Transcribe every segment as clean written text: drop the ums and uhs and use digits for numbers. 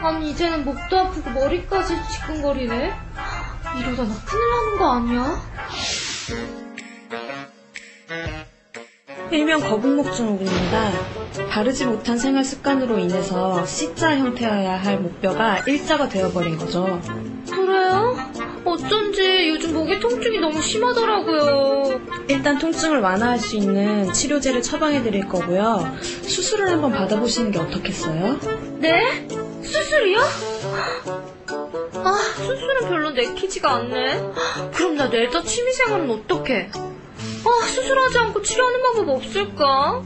아니 이제는 목도 아프고 머리까지 지끈거리네. 이러다 나 큰일 나는 거 아니야? 일명 거북목 증후군입니다. 바르지 못한 생활 습관으로 인해서 C자 형태여야 할 목뼈가 일자가 되어버린 거죠. 그래요? 어쩐지 요즘 목에 통증이 너무 심하더라고요. 일단 통증을 완화할 수 있는 치료제를 처방해 드릴 거고요. 수술을 한번 받아보시는 게 어떻겠어요? 네? 수술이요? 아, 수술은 별로 내키지가 않네. 그럼 나 내다 취미생활은 어떡해? 아, 수술하지 않고 치료하는 방법 없을까?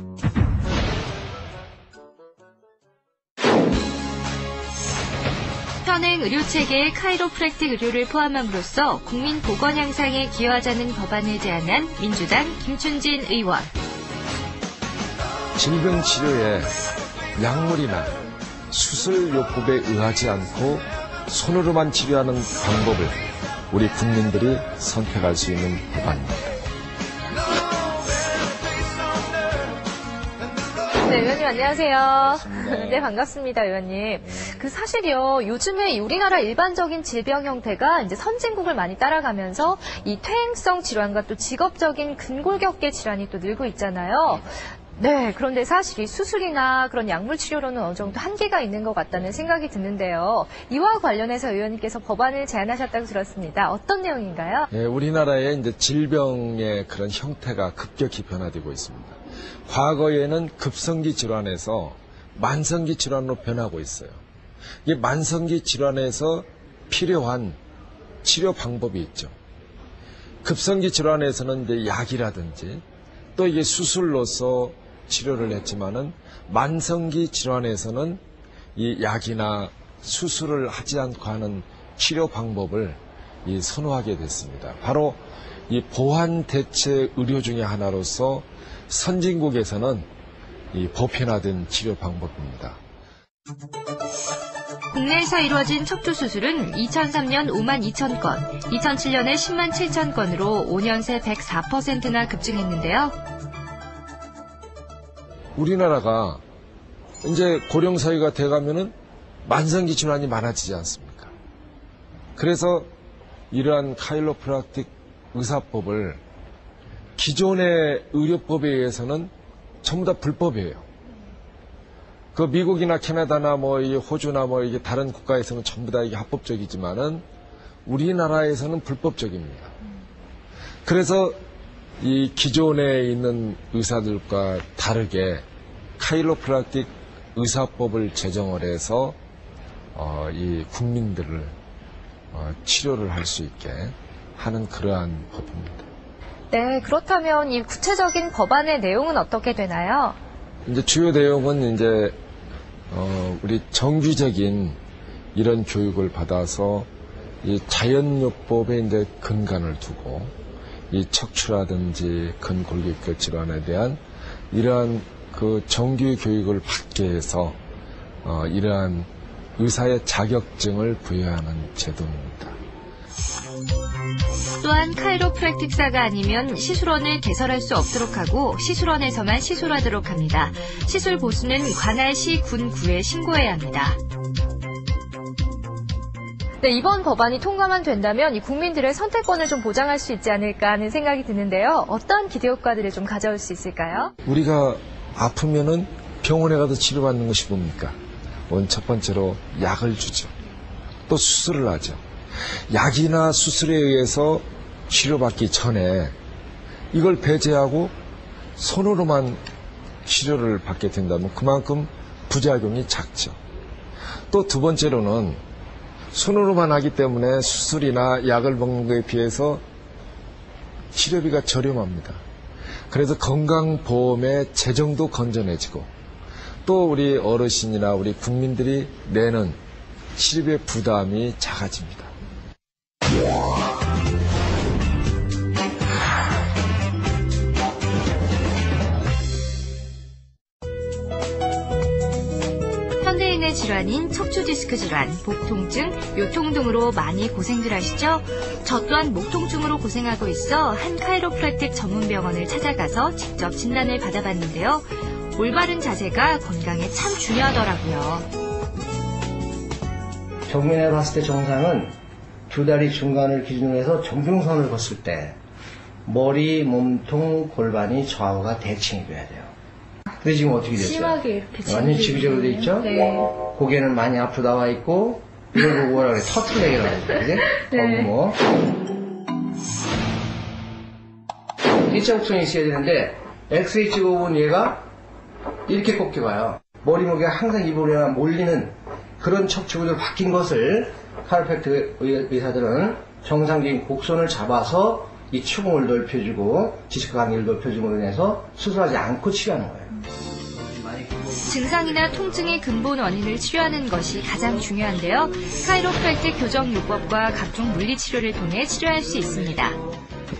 현행 의료체계에 카이로프랙틱 의료를 포함함으로써 국민 보건 향상에 기여하자는 법안을 제안한 민주당 김춘진 의원. 질병 치료에 약물이나 수술 요법에 의하지 않고 손으로만 치료하는 방법을 우리 국민들이 선택할 수 있는 법안입니다. 네, 의원님 안녕하세요. 네, 반갑습니다, 의원님. 사실이요, 요즘에 우리나라 일반적인 질병 형태가 이제 선진국을 많이 따라가면서 이 퇴행성 질환과 또 직업적인 근골격계 질환이 또 늘고 있잖아요. 네, 그런데 사실 이 수술이나 그런 약물 치료로는 어느 정도 한계가 있는 것 같다는 생각이 드는데요. 이와 관련해서 의원님께서 법안을 제안하셨다고 들었습니다. 어떤 내용인가요? 네, 우리나라의 이제 질병의 그런 형태가 급격히 변화되고 있습니다. 과거에는 급성기 질환에서 만성기 질환으로 변하고 있어요. 이 만성기 질환에서 필요한 치료 방법이 있죠. 급성기 질환에서는 이제 약이라든지 또 이게 수술로서 치료를 했지만은 만성기 질환에서는 이 약이나 수술을 하지 않고 하는 치료 방법을 선호하게 됐습니다. 바로 이 보완 대체 의료 중의 하나로서 선진국에서는 이 보편화된 치료 방법입니다. 국내에서 이루어진 척추 수술은 2003년 5만 2천 건, 2007년에 10만 7천 건으로 5년 새 104%나 급증했는데요. 우리나라가 이제 고령사회가 돼가면은 만성기 질환이 많아지지 않습니까? 그래서 이러한 카이로프랙틱 의사법을 기존의 의료법에 의해서는 전부 다 불법이에요. 그 미국이나 캐나다나 이게 호주나 이게 다른 국가에서는 전부 다 이게 합법적이지만은 우리나라에서는 불법적입니다. 그래서 이 기존에 있는 의사들과 다르게 카이로프랙틱 의사법을 제정을 해서 이 국민들을 치료를 할 수 있게 하는 그러한 법입니다. 네, 그렇다면 이 구체적인 법안의 내용은 어떻게 되나요? 이제 주요 내용은 이제 우리 정규적인 이런 교육을 받아서 이 자연요법에 이제 근간을 두고 이 척추라든지 근골격계 질환에 대한 이러한 그 정규 교육을 받게 해서 이러한 의사의 자격증을 부여하는 제도입니다. 또한 카이로프랙틱사가 아니면 시술원을 개설할 수 없도록 하고 시술원에서만 시술하도록 합니다. 시술 보수는 관할시, 군, 구에 신고해야 합니다. 네, 이번 법안이 통과만 된다면 이 국민들의 선택권을 좀 보장할 수 있지 않을까 하는 생각이 드는데요. 어떤 기대 효과들을 좀 가져올 수 있을까요? 우리가 아프면은 병원에 가서 치료받는 것이 뭡니까? 첫 번째로 약을 주죠. 또 수술을 하죠. 약이나 수술에 의해서 치료받기 전에 이걸 배제하고 손으로만 치료를 받게 된다면 그만큼 부작용이 작죠. 또 두 번째로는 손으로만 하기 때문에 수술이나 약을 먹는 것에 비해서 치료비가 저렴합니다. 그래서 건강보험의 재정도 건전해지고 또 우리 어르신이나 우리 국민들이 내는 치료비 부담이 작아집니다. 현대인의 질환인 척추디스크 질환, 복통증, 요통 등으로 많이 고생들 하시죠? 저 또한 목통증으로 고생하고 있어 한 카이로프랙틱 전문병원을 찾아가서 직접 진단을 받아봤는데요. 올바른 자세가 건강에 참 중요하더라고요. 정면에 봤을 때 정상은 두 다리 중간을 기준으로 해서 정중선을 걷을 때 머리, 몸통, 골반이 좌우가 대칭이 돼야 돼요. 근데 지금 어떻게 됐어요? 심하게 이렇게 완전 지그재그로 돼 있죠? 네. 고개는 많이 앞으로 나와 있고 이걸 보고 뭐라 그래? 터틀넥이라고 하죠. 그지? 네. 뭐. 일자곡선이 있어야 되는데 엑스레이 찍어본 얘가 이렇게 꺾여 가요. 머리 무게가 항상 입으로 몰리는 그런 척추구조로 바뀐 것을 카이로프랙틱 의사들은 정상적인 곡선을 잡아서 이 추궁을 넓혀주고 디스크 간격을 넓혀줌으로 인해서 수술하지 않고 치료하는 거예요. 증상이나 통증의 근본 원인을 치료하는 것이 가장 중요한데요. 카이로프랙틱 교정 요법과 각종 물리치료를 통해 치료할 수 있습니다.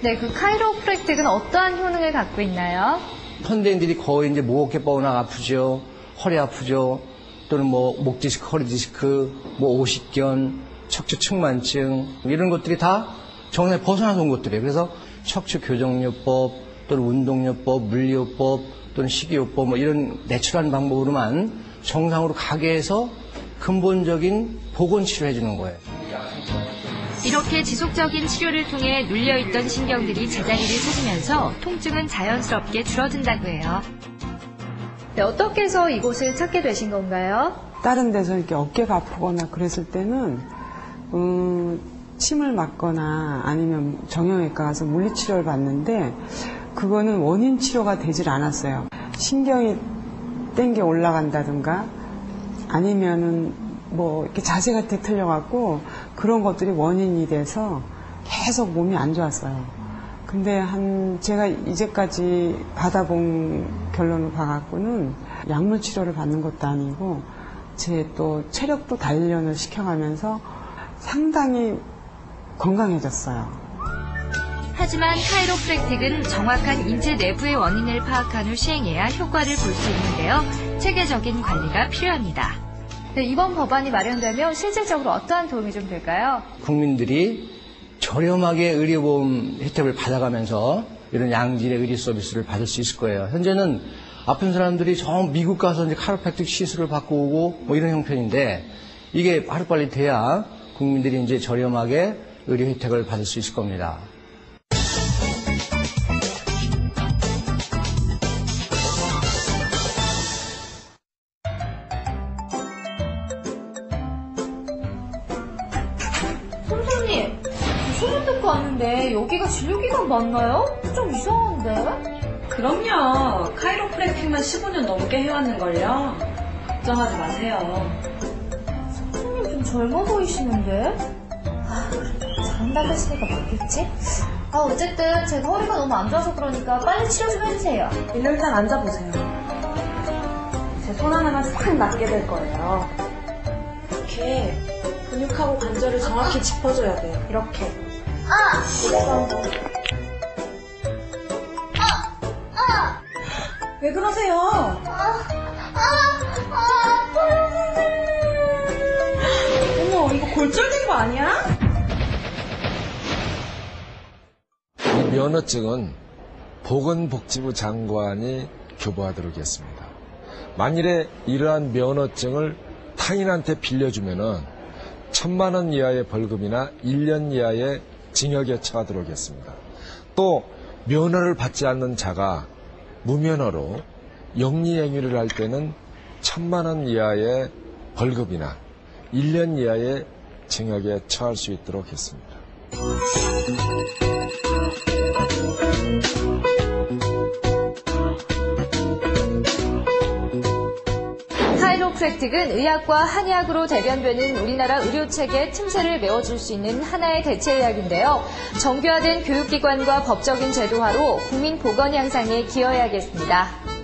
네, 그 카이로프랙틱은 어떠한 효능을 갖고 있나요? 현대인들이 거의 이제 목, 어깨, 뻐근함 아프죠. 허리 아프죠. 또는 뭐 목 디스크, 허리 디스크, 뭐 오십견, 척추 측만증 이런 것들이 다 정상에 벗어나서 온 것들이에요. 그래서 척추 교정요법, 또는 운동요법, 물리요법, 또는 식이요법 뭐 이런 내추럴한 방법으로만 정상으로 가게 해서 근본적인 보건 치료해 주는 거예요. 이렇게 지속적인 치료를 통해 눌려있던 신경들이 제자리를 찾으면서 통증은 자연스럽게 줄어든다고 해요. 네, 어떻게 해서 이곳을 찾게 되신 건가요? 다른 데서 이렇게 어깨가 아프거나 그랬을 때는 침을 맞거나 아니면 정형외과 가서 물리치료를 받는데 그거는 원인 치료가 되질 않았어요. 신경이 땡겨 올라간다든가 아니면은 뭐 이렇게 자세가 뒤틀려갖고 그런 것들이 원인이 돼서 계속 몸이 안 좋았어요. 근데 제가 이제까지 받아본 결론을 봐갖고는 약물 치료를 받는 것도 아니고 제 또 체력도 단련을 시켜가면서 상당히 건강해졌어요. 하지만 카이로프랙틱은 정확한 인체 내부의 원인을 파악한 후 시행해야 효과를 볼 수 있는데요. 체계적인 관리가 필요합니다. 네, 이번 법안이 마련되면 실질적으로 어떠한 도움이 좀 될까요? 국민들이 저렴하게 의료보험 혜택을 받아가면서 이런 양질의 의료 서비스를 받을 수 있을 거예요. 현재는 아픈 사람들이 저 미국 가서 이제 카이로프랙틱 시술을 받고 오고 뭐 이런 형편인데 이게 하루빨리 돼야 국민들이 이제 저렴하게 의료 혜택을 받을 수 있을 겁니다. 선생님, 소문 듣고 왔는데 여기가 진료기관 맞나요? 좀 이상한데? 그럼요. 카이로프랙틱만 15년 넘게 해왔는걸요. 걱정하지 마세요. 선생님 좀 젊어 보이시는데? 그래도 잘한다고 했으니까 맞겠지? 어쨌든 제가 허리가 너무 안 좋아서 그러니까 빨리 치료 좀 해주세요. 일단 앉아보세요. 제 손 하나만 싹 낫게 될 거예요. 이렇게 근육하고 관절을 정확히 짚어줘야 돼요. 이렇게. 왜 그러세요? 어머, 이거 골절된 거 아니야? 이 면허증은 보건복지부 장관이 교부하도록 했습니다. 만일에 이러한 면허증을 타인한테 빌려주면은 1,000만 원 이하의 벌금이나 1년 이하의 징역에 처하도록 했습니다. 또 면허를 받지 않는 자가 무면허로 영리행위를 할 때는 1,000만 원 이하의 벌금이나 1년 이하의 징역에 처할 수 있도록 했습니다. 카이로프랙틱은 의학과 한의학으로 대변되는 우리나라 의료체계의 틈새를 메워줄 수 있는 하나의 대체의학인데요. 정교화된 교육기관과 법적인 제도화로 국민 보건 향상에 기여해야겠습니다.